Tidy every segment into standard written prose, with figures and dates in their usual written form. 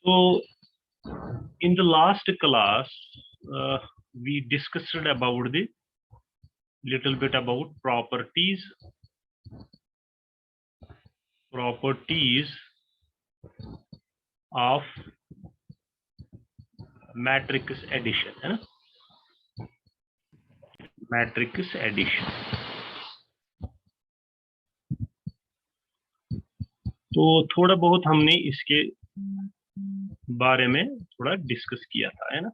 So, in the last class, we discussed about the little bit about properties of matrix addition, है ना? Matrix addition. तो थोड़ा बहुत हमने इसके बारे में थोड़ा डिस्कस किया था, है ना?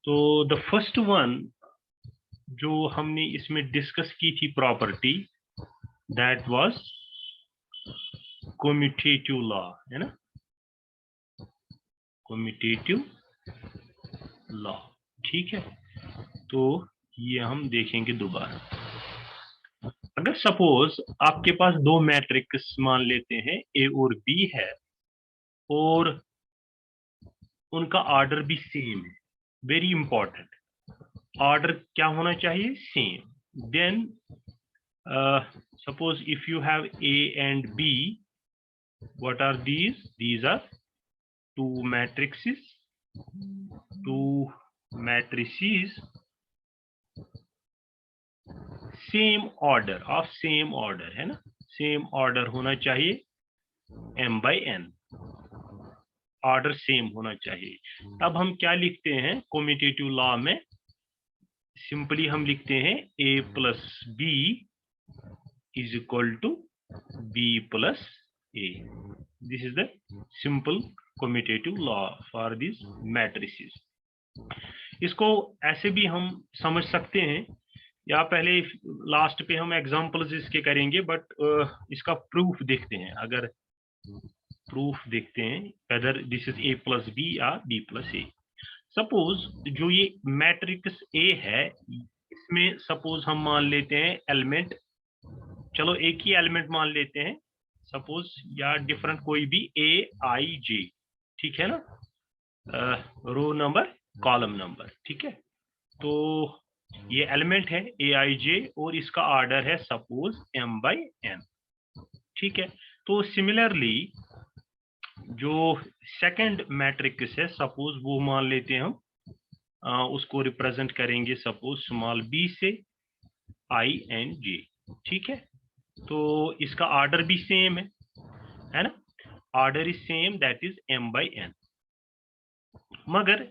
तो द फर्स्ट वन जो हमने इसमें डिस्कस की थी property, that was commutative law, है ना? कम्यूटेटिव लॉ, ठीक है। तो ये हम देखेंगे दोबारा। अगर सपोज आपके पास दो मैट्रिक्स मान लेते हैं ए और बी है और उनका ऑर्डर भी सेम है, वेरी इंपॉर्टेंट, ऑर्डर क्या होना चाहिए? Same. Then suppose if you have A and B, what are these are two matrices same order of same order, है ना? सेम ऑर्डर होना चाहिए, m/n ऑर्डर सेम होना चाहिए। तब हम क्या लिखते हैं कम्यूटेटिव लॉ में? सिंपली हम लिखते हैं a plus B is equal to b plus a। This is the simple commutative law for this matrices. इसको ऐसे भी हम समझ सकते हैं, या पहले लास्ट पे हम एग्जांपल्स इसके करेंगे, बट इसका प्रूफ देखते हैं। अगर प्रूफ देखते हैं whether this is a plus B या b प्लस a। सपोज जो ये मैट्रिक्स A है, इसमें सपोज हम मान लेते हैं एलिमेंट, चलो एक ही एलिमेंट मान लेते हैं सपोज, या डिफरेंट कोई भी A-I-J, ठीक है ना? रो नंबर, कॉलम नंबर, ठीक है। तो ये एलिमेंट है A-I-J और इसका ऑर्डर है सपोज m/n, ठीक है। तो सिमिलरली जो सेकंड मैट्रिक्स है, सपोज वो मान लेते हैं हम, उसको रिप्रेजेंट करेंगे सपोज स्मॉल b से I and J, ठीक है। तो इसका ऑर्डर भी सेम है ना? Order is same, that is m/n। मगर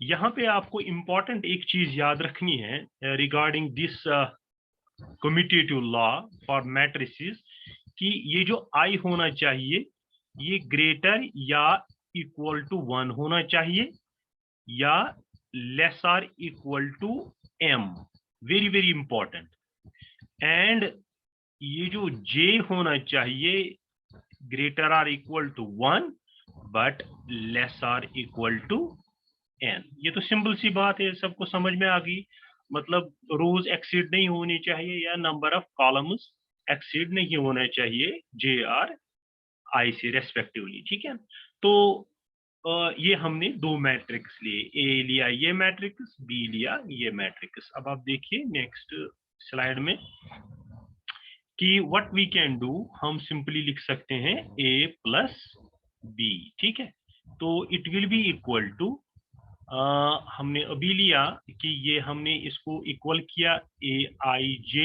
यहाँ पे आपको इंपॉर्टेंट एक चीज याद रखनी है regarding this commutative law for matrices, कि ये जो I होना चाहिए ये ग्रेटर या इक्वल टू 1 होना चाहिए या less or equal to m, very very important. And ये जो j होना चाहिए greater or equal to 1 but less or equal to n। ये तो सिंपल सी बात है, सबको समझ में आ गई। मतलब रोज एक्सीड नहीं होनी चाहिए या नंबर ऑफ कॉलम्स एक्सीड नहीं होना चाहिए j और I से रेस्पेक्टिवली, ठीक है। तो ये हमने दो मैट्रिक्स लिए, A लिया ये मैट्रिक्स, B लिया ये मैट्रिक्स। अब आप देखिए नेक्स्ट स्लाइड में कि व्हाट वी कैन डू, हम सिंपली लिख सकते हैं A प्लस B, ठीक है। तो it will be equal to, हमने अभी लिया कि ये हमने इसको इक्वल किया A-I-J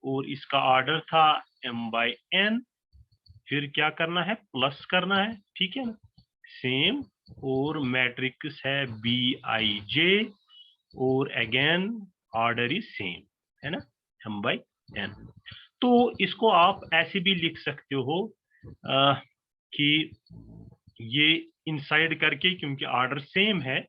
और इसका ऑर्डर था m/n, फिर क्या करना है? प्लस करना है, ठीक है ना? सेम, और मैट्रिक्स है B-I-J और अगेन ऑर्डर इज सेम, है ना? m/n। तो इसको आप ऐसे भी लिख सकते हो कि ये इनसाइड करके, क्योंकि ऑर्डर सेम है,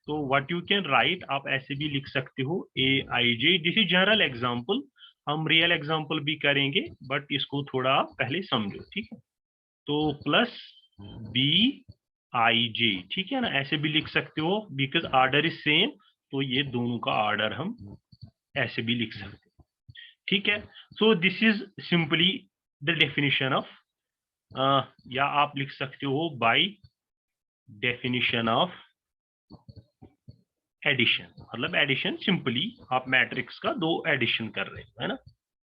तो व्हाट यू कैन राइट, आप ऐसे भी लिख सकते हो A-I-J। This is general example, हम रियल एग्जांपल भी करेंगे, बट इसको थोड़ा आप पहले समझो, ठीक है। तो प्लस B-I-J, ठीक है ना? ऐसे भी लिख सकते हो, बिकॉज ऑर्डर इज सेम, तो ये दोनों का ऑर्डर हम ऐसे भी लिख सकते हैं, ठीक है। So this is simply the definition of, या आप लिख सकते हो बाय डेफिनेशन ऑफ एडिशन। मतलब एडिशन सिंपली आप मैट्रिक्स का दो एडिशन कर रहे हो, है ना?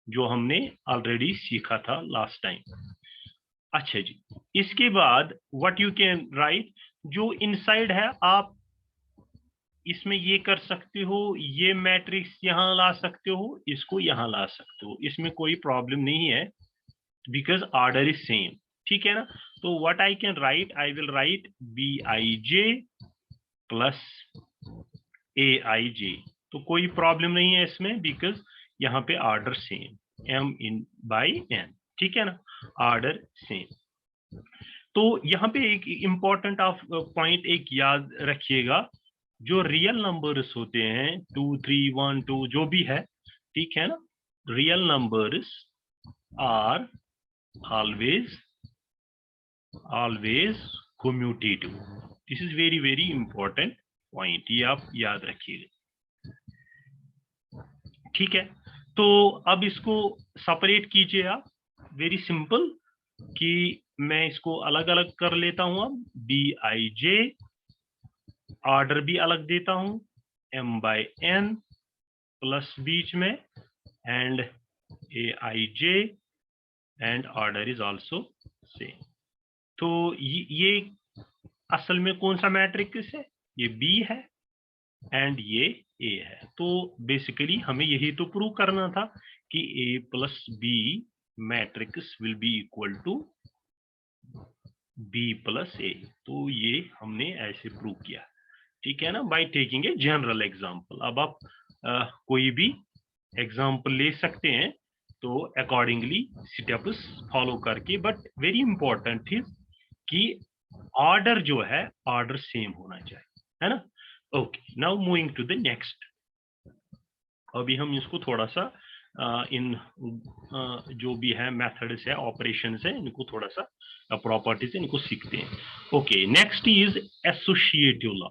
जो हमने ऑलरेडी सीखा था लास्ट टाइम। अच्छा जी, इसके बाद व्हाट यू कैन राइट, जो इनसाइड है आप इसमें ये कर सकते हो, ये मैट्रिक्स यहाँ ला सकते हो, इसको यहाँ ला सकते हो, इसमें कोई प्रॉब्लम नहीं है, बिकॉज ऑर्डर इज सेम, ठीक है ना। तो what I can write, I will write Bij plus Aij, तो कोई प्रॉब्लम नहीं है इसमें, बिकॉज यहाँ पे order same, m in by n, ठीक है ना, ऑर्डर सेम। तो यहाँ पे एक इम्पोर्टेंट ऑफ पॉइंट एक याद रखिएगा, जो रियल नंबर्स होते हैं 2 3 1 2 जो भी है, ठीक है ना, real numbers are always commutative, this is very very important point, ये आप याद रखिएगा, ठीक है। तो अब इसको सेपरेट कीजिए आप, वेरी सिंपल, कि मैं इसको अलग अलग कर लेता हूं, अब Bij ऑर्डर भी अलग देता हूं, m/n प्लस बीच में and Aij and order is also same. तो ये असल में कौन सा मैट्रिक्स है, ये B है एंड ये A है। तो बेसिकली हमें यही तो प्रूव करना था कि A plus B matrix will be equal to B plus A, तो ये हमने ऐसे प्रूव किया, ठीक है ना, by taking a general example. अब आप कोई भी एग्जांपल ले सकते हैं, तो अकॉर्डिंगली स्टेप्स फॉलो करके, बट वेरी इंपॉर्टेंट है कि ऑर्डर जो है ऑर्डर सेम होना चाहिए, है ना। Okay, now moving to the next. अभी हम इसको थोड़ा सा इन जो भी है मेथड्स है, ऑपरेशंस है, इनको थोड़ा सा प्रॉपर्टीज इनको सीखते हैं। Okay, next is associative law.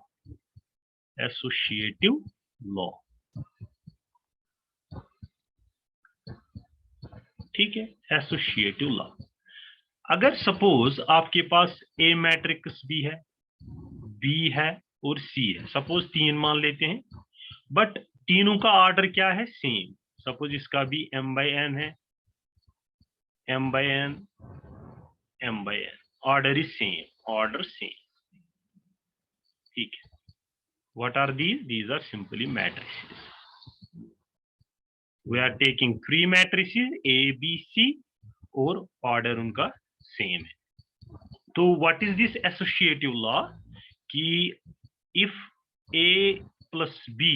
Associative law, ठीक है, एसोसिएटिव लॉ। अगर सपोज आपके पास ए मैट्रिक्स भी है, बी है और सी है, सपोज 3 मान लेते हैं, बट तीनों का ऑर्डर क्या है, सेम। सपोज इसका भी m/n है, m/n m/n, order is same, order same, ठीक है। What are these are simply matrices. We are taking 3 matrices A B C और ऑर्डर उनका सेम है। तो what is this associative law, कि if A plus B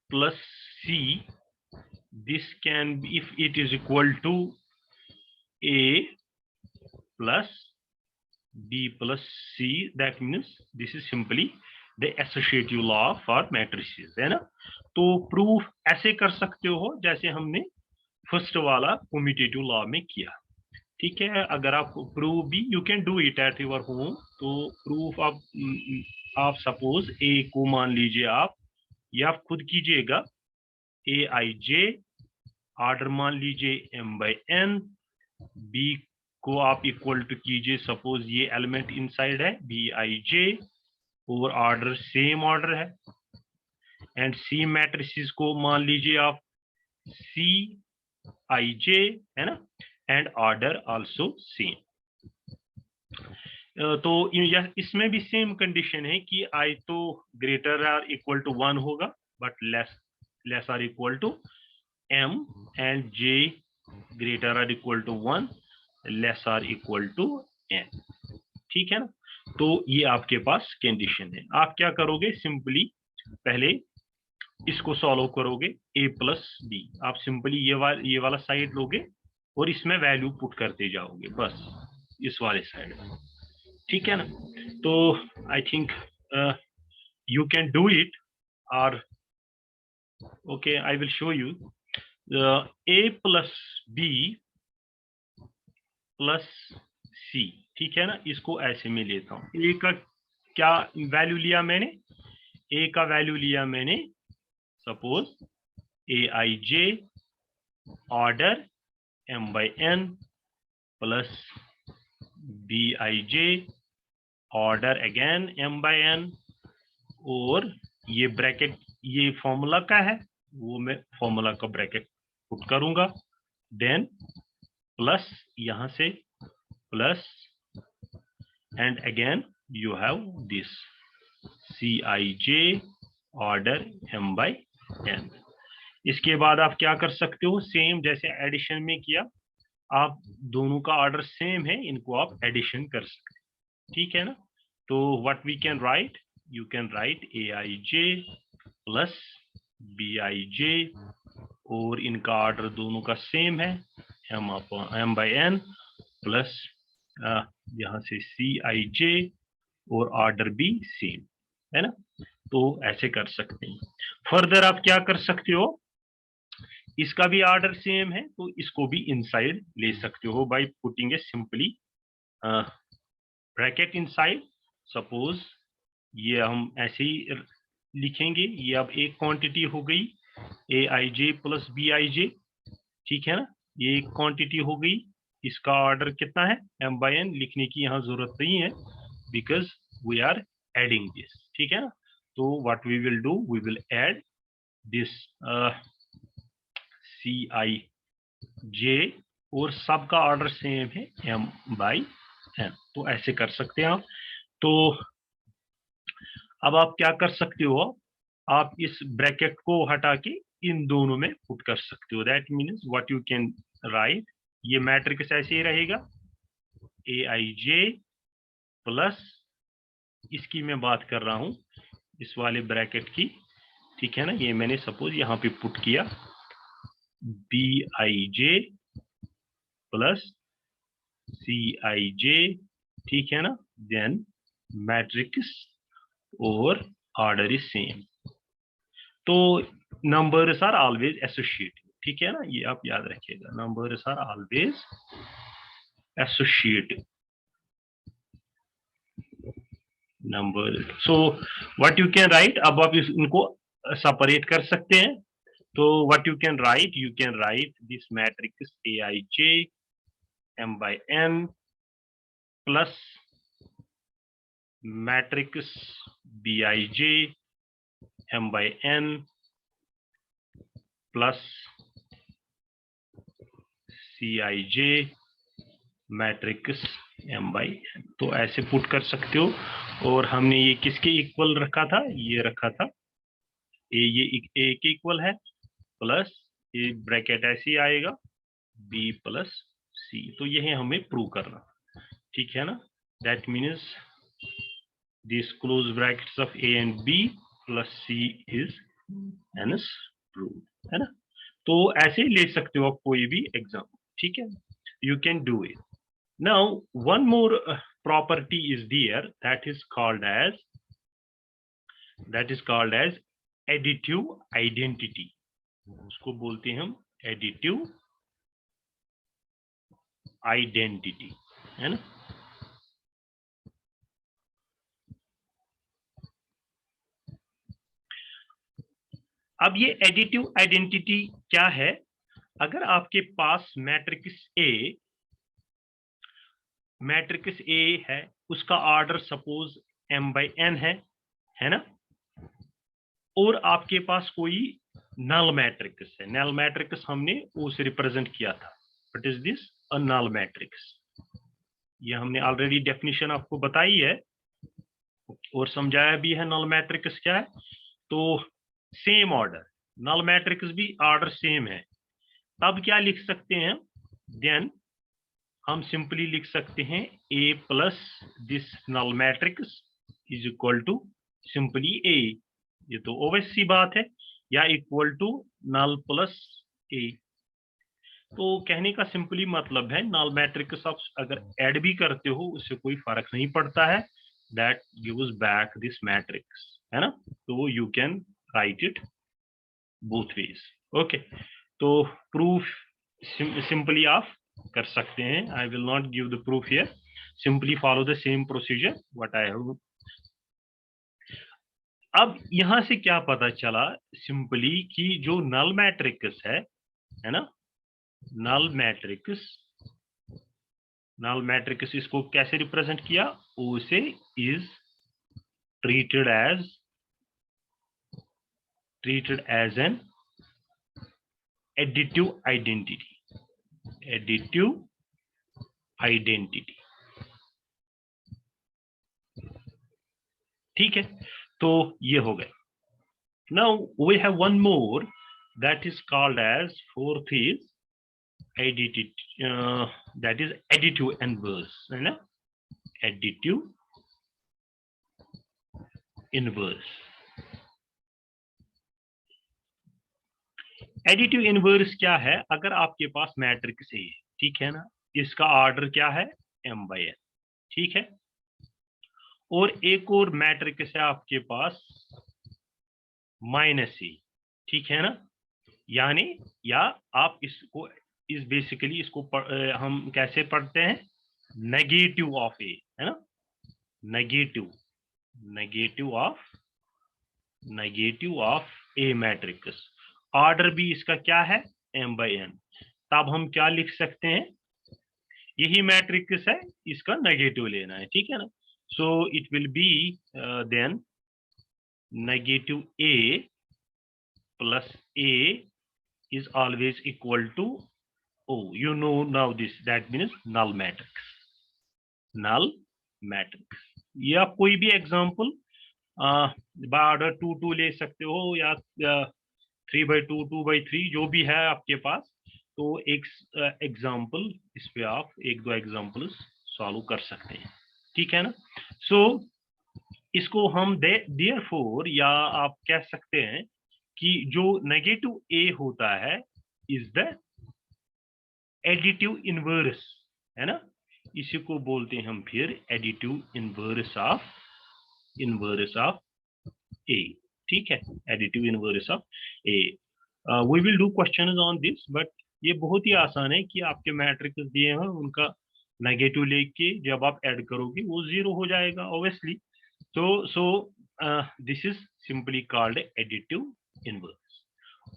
plus C, this can be, if it is equal to A plus B plus C, that means this is simply the associative law for matrices, है ना। तो proof ऐसे कर सकते हो जैसे हमने फर्स्ट वाला कम्यूटेटिव लॉ में किया, ठीक है। अगर आप प्रूफ भी you can do it at your home, तो प्रूफ आप सपोज A को मान लीजिए आप, या आप खुद कीजिएगा, Aij ऑर्डर मान लीजिए m/n, B को आप इक्वल टू कीजिए, सपोज ये एलिमेंट इनसाइड है Bij और ऑर्डर सेम ऑर्डर है, एंड C मैट्रिसेस को मान लीजिए आप Cij, है ना, एंड ऑर्डर आल्सो सेम। तो इसमें भी सेम कंडीशन है कि I तो ग्रेटर आर इक्वल टू 1 होगा, but less or equal to m, and j greater or equal to 1, less or equal to n, ठीक है ना। तो ये आपके पास कंडीशन है। आप क्या करोगे, सिंपली पहले इसको सॉल्व करोगे A प्लस बी, आप सिंपली ये वाला साइड लोगे और इसमें वैल्यू पुट करते जाओगे, बस इस वाले साइड में, ठीक है ना। तो I think you can do it, और okay I will show you. A plus B plus C, ठीक है ना, इसको ऐसे में लेता हूं। A का क्या वैल्यू लिया मैंने, A का वैल्यू लिया मैंने suppose Aij order m/n plus Bij order again m/n, और ये ब्रैकेट ये फॉर्मूला का है, वो मैं फॉर्मूला का ब्रैकेट पुट करूंगा, देन प्लस यहाँ से plus and again you have this Cij order m/n। इसके बाद आप क्या कर सकते हो, सेम जैसे एडिशन में किया, आप दोनों का ऑर्डर सेम है, इनको आप एडिशन कर सकते हैं, ठीक है ना। तो what we can write, you can write Aij plus Bij और इनका ऑर्डर दोनों का सेम है m/n प्लस यहाँ से Cij और ऑर्डर भी सेम है ना। तो ऐसे कर सकते हैं। फर्दर आप क्या कर सकते हो, इसका भी ऑर्डर सेम है तो इसको भी इनसाइड ले सकते हो by putting a simply bracket inside. Suppose ये हम ऐसे ही लिखेंगे, ये अब एक क्वांटिटी हो गई Aij प्लस Bij, ठीक है ना, ये एक क्वांटिटी हो गई। इसका ऑर्डर कितना है m/n, लिखने की यहाँ जरूरत नहीं है because we are adding this, ठीक है ना। तो what we will do, we will add this Cij और सबका ऑर्डर सेम है m/n। तो ऐसे कर सकते हैं आप। तो अब आप क्या कर सकते हो, आप इस ब्रैकेट को हटा के इन दोनों में पुट कर सकते हो। That means what you can right, ये मैट्रिक्स ऐसे ही रहेगा Aij प्लस, इसकी मैं बात कर रहा हूं इस वाले ब्रैकेट की, ठीक है ना, ये मैंने सपोज यहाँ पे पुट किया Bij प्लस Cij, ठीक है ना, देन मैट्रिक्स और ऑर्डर इज सेम। तो नंबर्स आर ऑलवेज एसोसिएटिव, ठीक है ना, ये आप याद रखिएगा, numbers are always associative number. So what you can write, अब आप इनको सेपरेट कर सकते हैं। तो what you can write this matrix Aij m/n plus matrix Bij m/n plus Cij matrix m/n। तो ऐसे पुट कर सकते हो। और हमने ये किसके इक्वल रखा था, ये रखा था ये a के इक्वल है प्लस ये ब्रैकेट ऐसे ही आएगा b प्लस c। तो यही हमें प्रूव करना, ठीक है ना। That means this close brackets of a and b plus c is hence proved, है ना। तो ऐसे ही ले सकते हो आप कोई भी एग्जाम, ठीक है, you can do it. Now one more property is there that is called as additive identity। उसको बोलते हैं हम additive identity, है ना। अब ये additive identity क्या है, अगर आपके पास मैट्रिक्स A है, उसका ऑर्डर सपोज m/n है ना, और आपके पास कोई नल मैट्रिक्स है, नल मैट्रिक्स हमने O से रिप्रेजेंट किया था। What is this, a null matrix. ये हमने ऑलरेडी डेफिनेशन आपको बताई है और समझाया भी है नल मैट्रिक्स क्या है। तो सेम ऑर्डर, नल मैट्रिक्स भी ऑर्डर सेम है, तब क्या लिख सकते हैं, देन हम सिंपली लिख सकते हैं A plus this null matrix is equal to simply A, ये तो ओबवियस सी बात है, या equal to null plus A। तो कहने का सिंपली मतलब है नल मैट्रिक्स आप अगर ऐड भी करते हो उससे कोई फर्क नहीं पड़ता है, that gives back this matrix, है ना। तो you can right it both ways, okay. तो प्रूफ सिंपली आप कर सकते हैं, आई will not give the proof here, simply follow the same procedure what I have. अब यहां से क्या पता चला सिंपली कि जो नल मैट्रिक्स है ना, नल मैट्रिक्स इसको कैसे रिप्रेजेंट किया, O से is treated as an additive identity identity. ठीक है, तो ये हो गया। Now we have one more that is called as fourth is additive, that is additive inverse, है ना, additive inverse। एडिटिव इनवर्स क्या है? अगर आपके पास मैट्रिक्स ए, ठीक है ना, इसका ऑर्डर क्या है? m/n, ठीक है, और एक और मैट्रिक्स है आपके पास -e, ठीक है ना, यानी या आप इसको बेसिकली इसको हम कैसे पढ़ते हैं? नेगेटिव ऑफ ए, है ना, negative of A matrix. Order भी इसका क्या है? m/n। तब हम क्या लिख सकते हैं? यही मैट्रिक्स है, इसका नेगेटिव लेना है, ठीक है ना। So it will be then negative a plus a is always equal to o, you know now this, that means null matrix, null matrix। ये आप कोई भी एग्जांपल बाय ऑर्डर 2 2 ले सकते हो या 3/2 2/3 जो भी है आपके पास, तो एक एग्जांपल इस पे आप एक दो एग्जांपल्स सॉल्व कर सकते हैं, ठीक है ना। सो इसको हम देयरफॉर, या आप कह सकते हैं कि जो नेगेटिव ए होता है इज द एडिटिव इनवर्स, है ना, इसी को बोलते हैं हम फिर एडिटिव इनवर्स ऑफ ए, ठीक है, additive inverse of A. We will do questions on this, but ये बहुत ही आसान है कि आपके मैट्रिक्स दिए हैं, उनका नेगेटिव लेके जब आप ऐड करोगे वो 0 हो जाएगा obviously. so this is simply called additive inverse।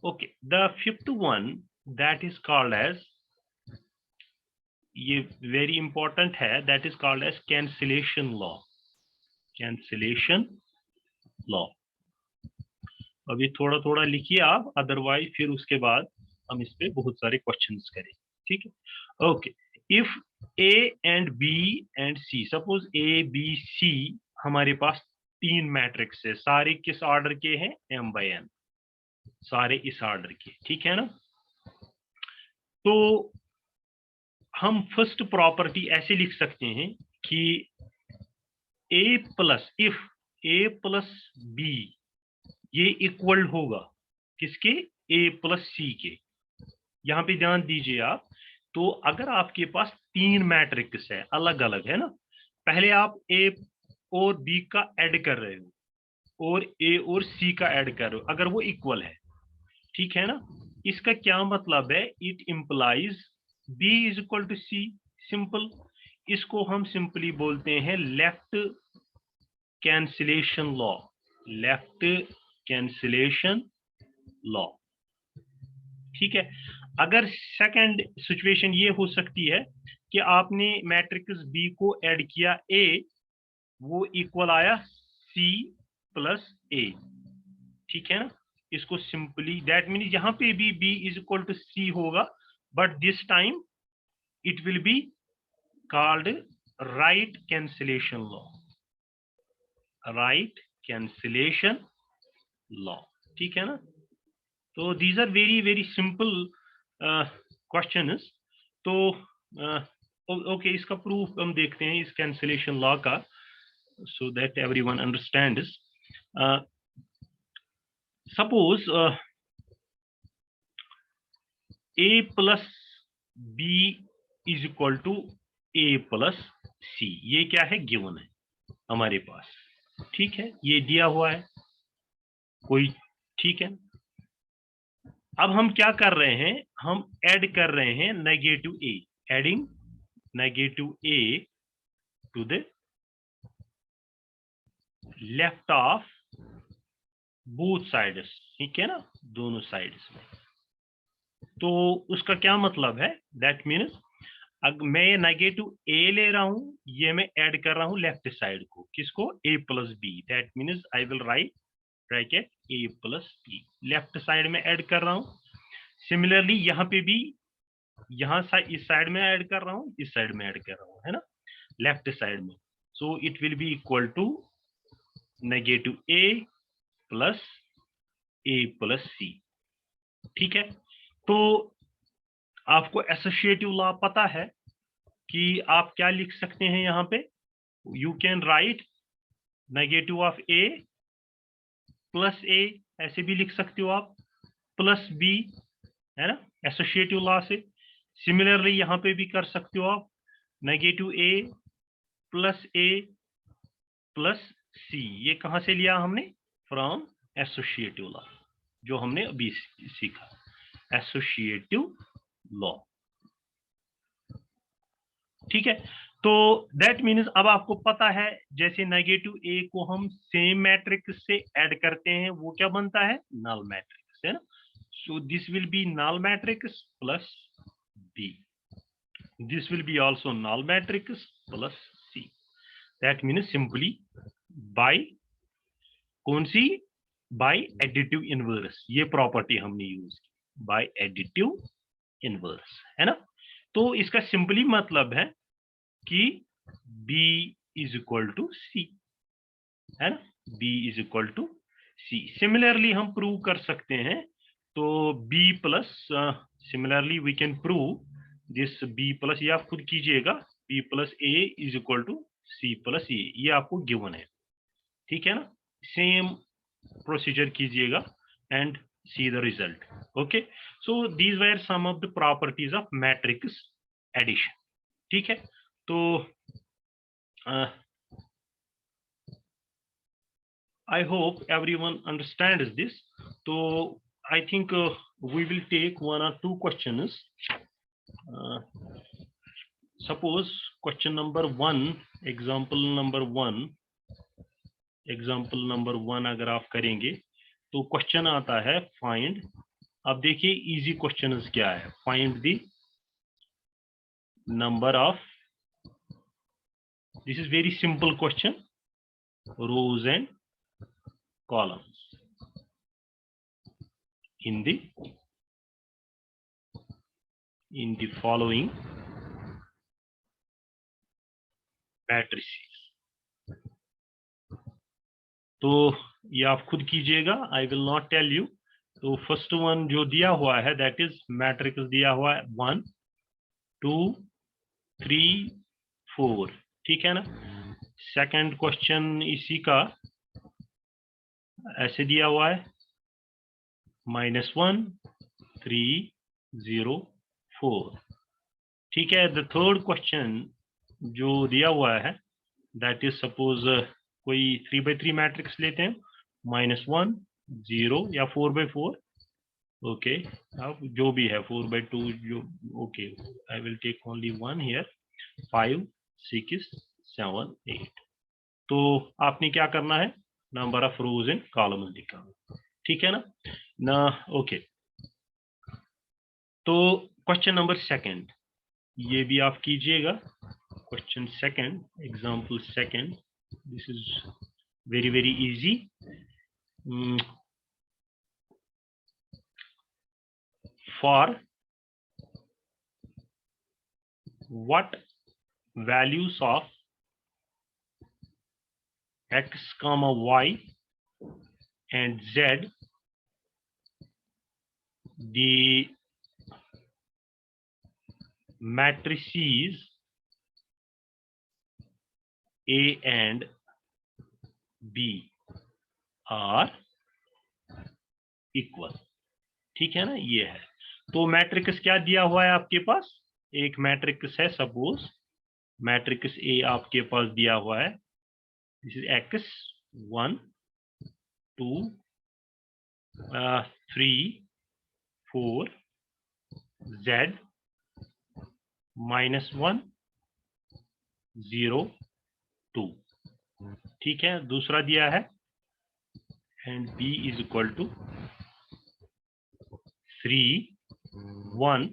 okay, the fifth one that is called as, ये very important है, that is called as cancellation law। अभी थोड़ा थोड़ा लिखिए आप, अदरवाइज फिर उसके बाद हम इस पे बहुत सारे क्वेश्चंस करें, ठीक है। Okay, if A and B and C, suppose A B C हमारे पास 3 मैट्रिक्स है, सारे किस ऑर्डर के हैं? m/n, सारे इस ऑर्डर के, ठीक है ना। तो हम फर्स्ट प्रॉपर्टी ऐसे लिख सकते हैं कि इफ a प्लस बी ये इक्वल होगा किसके? a प्लस सी के। यहाँ पे ध्यान दीजिए आप, तो अगर आपके पास 3 मैट्रिक्स है अलग अलग, है ना, पहले आप a और b का ऐड कर रहे हो और a और c का ऐड कर रहे हो, अगर वो इक्वल है, ठीक है ना, इसका क्या मतलब है? It implies b is equal to c, simple. इसको हम सिंपली बोलते हैं लेफ्ट कैंसिलेशन लॉ, ठीक है। अगर सेकंड सिचुएशन ये हो सकती है कि आपने मैट्रिक्स बी को ऐड किया a, वो इक्वल आया c प्लस a, ठीक है ना, इसको सिंपली दैट मीन यहाँ पे भी b is equal to c होगा, but this time it will be called right cancellation law, ठीक है ना। तो these are very very simple questions. तो ओके, इसका प्रूफ हम देखते हैं इस कैंसिलेशन लॉ का, so that everyone understands। suppose a plus b is equal to a plus c, ये क्या है? गिवन है हमारे पास, ठीक है, ये दिया हुआ है कोई, ठीक है। अब हम क्या कर रहे हैं? हम ऐड कर रहे हैं negative a, adding negative a to the left of both sides, ठीक है ना, दोनों साइड्स में। तो उसका क्या मतलब है? दैट मीन्स अगर मैं नेगेटिव a ले रहा हूं, ये मैं ऐड कर रहा हूं लेफ्ट साइड को, किसको? a plus b, that means I will write bracket a plus b, left side में ऐड कर रहा हूं। सिमिलरली यहाँ पे भी यहाँ इस साइड में ऐड कर रहा हूँ, इस साइड में ऐड कर रहा हूँ, है ना, लेफ्ट साइड में। So it will be equal to negative A plus C. ठीक है, तो आपको एसोसिएटिव लॉ पता है कि आप क्या लिख सकते हैं यहाँ पे, you can write negative of A plus A, ऐसे भी लिख सकते हो आप, प्लस बी, है ना, एसोसिएटिव लॉ से। सिमिलरली यहाँ पे भी कर सकते हो आप, नेगेटिव ए प्लस सी। ये कहाँ से लिया हमने, फ्रॉम एसोसिएटिव लॉ, जो हमने अभी सीखा, एसोसिएटिव लॉ। ठीक है, तो दैट मीन्स अब आपको पता है, जैसे नेगेटिव ए को हम सेम मैट्रिक्स से ऐड करते हैं, वो क्या बनता है, नल मैट्रिक्स, है ना। So this will be null matrix plus B, this will be also null matrix plus C. That means simply by कौन सी, बाय एडिटिव इनवर्स, ये प्रॉपर्टी हमने यूज की, बाय एडिटिव इनवर्स, है ना। तो इसका सिंपली मतलब है कि B is equal to C, है ना, B is equal to C. Similarly हम प्रूव कर सकते हैं, तो B plus, similarly we can prove this B plus, ये आप खुद कीजिएगा, B plus A is equal to C plus A, ये आपको गिवन है, ठीक है ना। सेम प्रोसीजर कीजिएगा and see the result. Okay, so these were some of the properties of matrix addition. ठीक है, तो I hope everyone understands this. So I think we will take one or two questions. Suppose question number 1, example number 1 अगर आप करेंगे तो question आता है find, अब देखिए इजी क्वेश्चंस क्या है, find the number of, this is very simple question, rows and columns in the following matrices. तो ये आप खुद कीजिएगा, I will not tell you. तो फर्स्ट वन जो दिया हुआ है दैट इज मैट्रिक्स दिया हुआ है 1 2 3 4, ठीक है ना। सेकंड क्वेश्चन इसी का ऐसे दिया हुआ है -1 3 0 4, ठीक है। द थर्ड क्वेश्चन जो दिया हुआ है दैट इज सपोज कोई 3/3 मैट्रिक्स लेते हैं, -1 0 या 4/4, ओके, अब जो भी है 4/2 जो, okay, I will take only 1 here, 5 6 7 8। तो आपने क्या करना है, number of rows in column लिखा, ठीक है ना ओके। तो क्वेश्चन नंबर सेकंड, ये भी आप कीजिएगा, question second, example second, this is very easy. For what values of x comma y and z the matrices A and B are equal, ठीक है ना, ये है। तो मैट्रिक्स क्या दिया हुआ है आपके पास, एक मैट्रिक्स है, सपोज मैट्रिक्स ए आपके पास दिया हुआ है, दिस इज x 1 2 3 4 z -1 0 2, ठीक है। दूसरा दिया है and b is equal to 3 1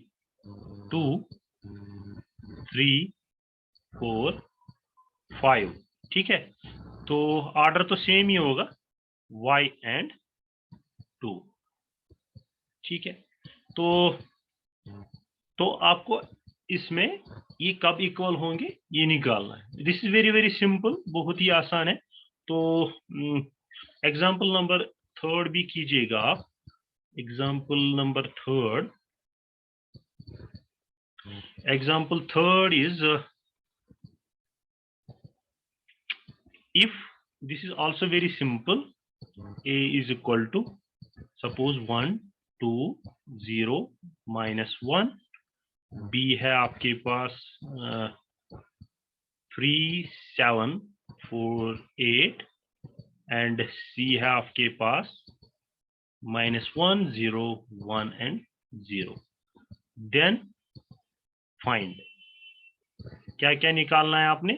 2 3 4 5, ठीक है। तो ऑर्डर तो सेम ही होगा, y एंड 2, ठीक है। तो तो आपको इसमें ये कब इक्वल होंगे ये निकालना है। This is very very simple, बहुत ही आसान है। तो एग्जाम्पल नंबर 3 भी कीजिएगा आप। Example number 3, example 3 is if this is also very simple, a is equal to suppose 1 2 0 -1, b है आपके पास 3 7 4 8 and c है आपके पास -1 0 1 and 0। then find, क्या क्या निकालना है आपने?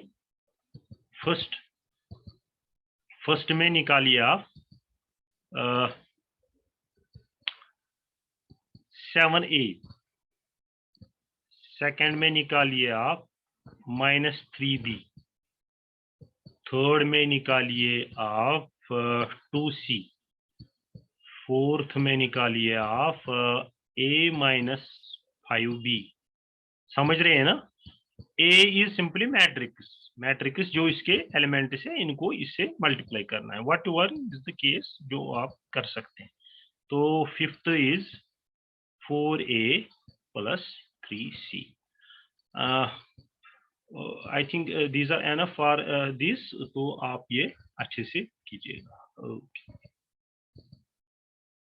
फर्स्ट में निकालिए आप 7a, सेकंड में निकालिए आप -3b, थर्ड में निकालिए आप 2c, फोर्थ में निकालिए आप a -5b। समझ रहे हैं ना? a इज सिंपली मैट्रिक्स जो इसके एलिमेंट्स है इनको इससे मल्टीप्लाई करना है। Whatever is the case जो आप कर सकते हैं। तो fifth is 4a + 3c। I think these are enough for this. तो आप ये अच्छे से कीजिएगा। ओके।